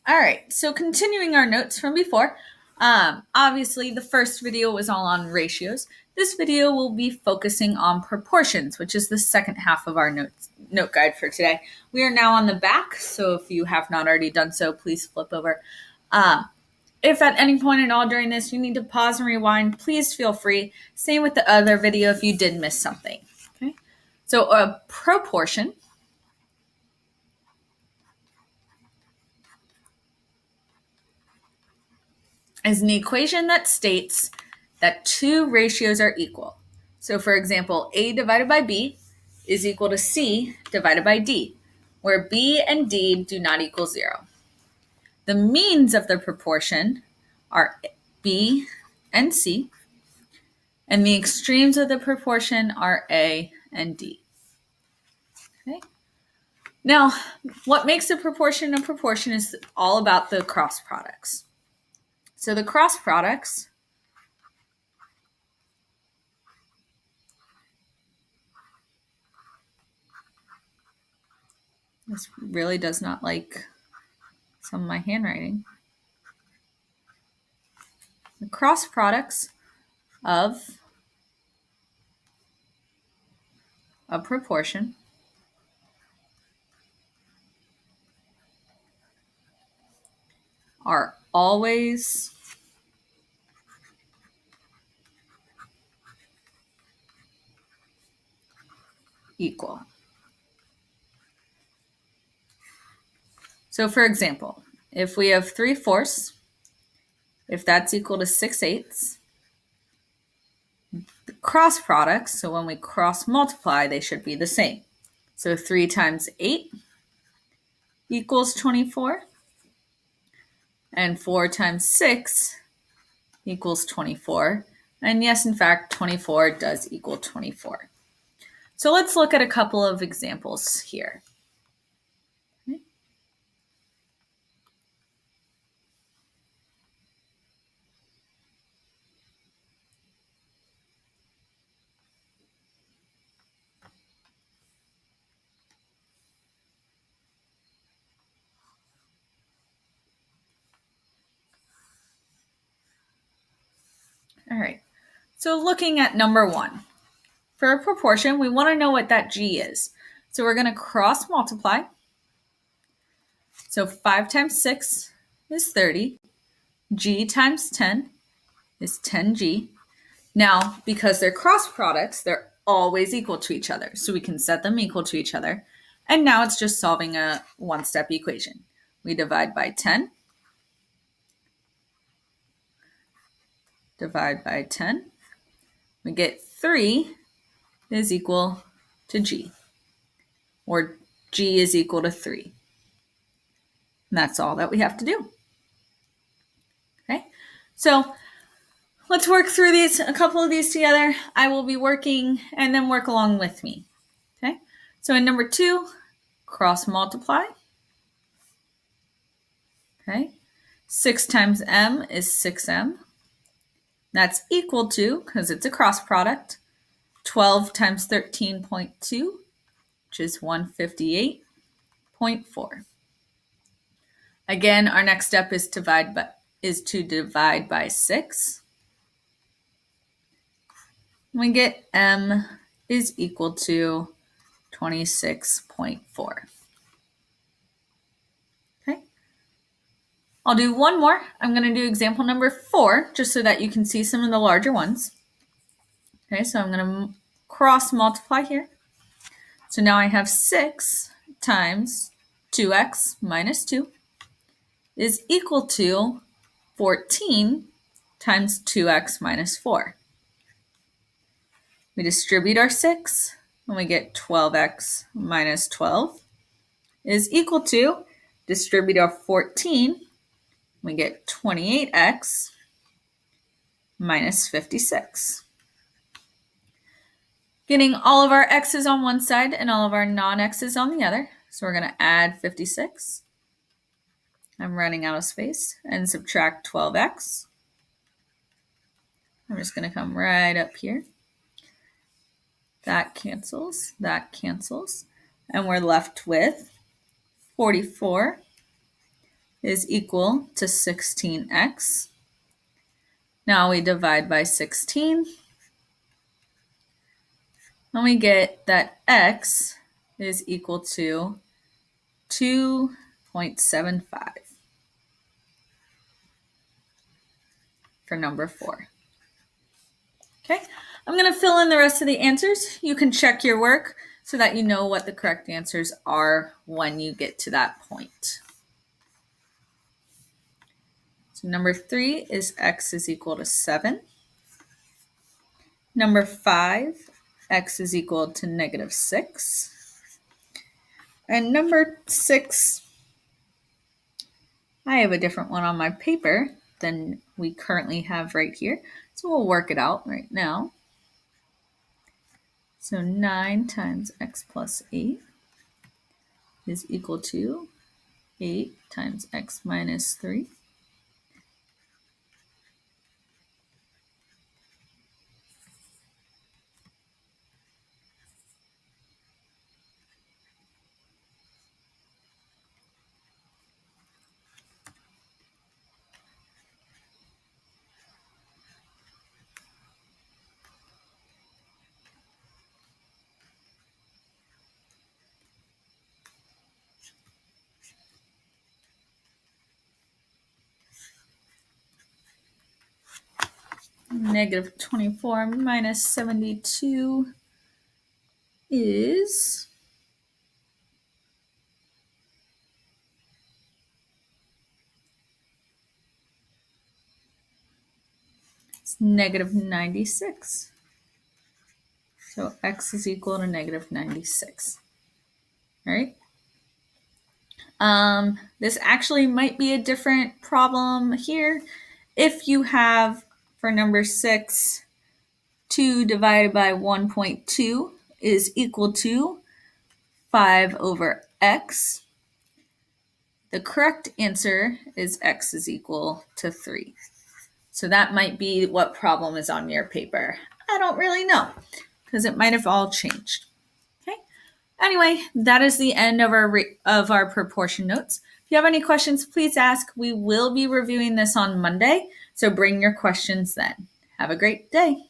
All right, so continuing our notes from before, obviously the first video was all on ratios. This video will be focusing on proportions, which is the second half of our note guide for today. We are now on the back, so if you have not already done so, please flip over. If at any point at all during this you need to pause and rewind, please feel free. Same with the other video if you did miss something. Okay, so a proportion is an equation that states that two ratios are equal. So for example, A divided by B is equal to C divided by D, where B and D do not equal 0. The means of the proportion are B and C, and the extremes of the proportion are A and D. Okay. Now, what makes a proportion is all about the cross products. So the cross products this really does not like some of my handwriting. The cross products of a proportion are always equal. So for example, if we have 3/4, if that's equal to 6/8, the cross products, so when we cross multiply, they should be the same. So 3 times 8 equals 24, and 4 times 6 equals 24. And yes, in fact, 24 does equal 24. So let's look at a couple of examples here. All right, so looking at number 1. For a proportion, we want to know what that G is. So we're going to cross multiply. So 5 times 6 is 30. G times 10 is 10G. Now, because they're cross products, they're always equal to each other. So we can set them equal to each other. And now it's just solving a one-step equation. We divide by 10. Divide by 10. We get 3 is equal to G, or G is equal to 3. And that's all that we have to do. Okay, so let's work through these, a couple of these together. I will be working and then work along with me. Okay, so in number 2, cross multiply. Okay, 6 times M is 6M. That's equal to, because it's a cross product, 12 times 13.2, which is 158.4. Again, our next step is to divide by 6. We get M is equal to 26.4. Okay. I'll do one more. I'm going to do example number 4, just so that you can see some of the larger ones. Okay, so I'm going to cross multiply here. So now I have 6 times 2x minus 2 is equal to 14 times 2x minus 4. We distribute our 6, and we get 12x minus 12 is equal to, distribute our 14, we get 28x minus 56. Getting all of our x's on one side and all of our non-x's on the other. So we're going to add 56. I'm running out of space, and subtract 12x. I'm just going to come right up here. That cancels, and we're left with 44 is equal to 16x. Now we divide by 16. And we get that x is equal to 2.75 for number 4. Okay, I'm going to fill in the rest of the answers. You can check your work so that you know what the correct answers are when you get to that point. So number 3 is x is equal to 7. Number 5, x is equal to negative 6. And number 6, I have a different one on my paper than we currently have right here. So we'll work it out right now. So 9 times x plus 8 is equal to 8 times x minus 3. Negative 24 minus 72 is negative 96. So x is equal to negative 96. All right. This actually might be a different problem here. If you have, for number 6, 2 divided by 1.2 is equal to 5 over x. The correct answer is x is equal to 3. So that might be what problem is on your paper. I don't really know because it might have all changed. Okay. Anyway, that is the end of our proportion notes. If you have any questions, please ask. We will be reviewing this on Monday, so bring your questions then. Have a great day.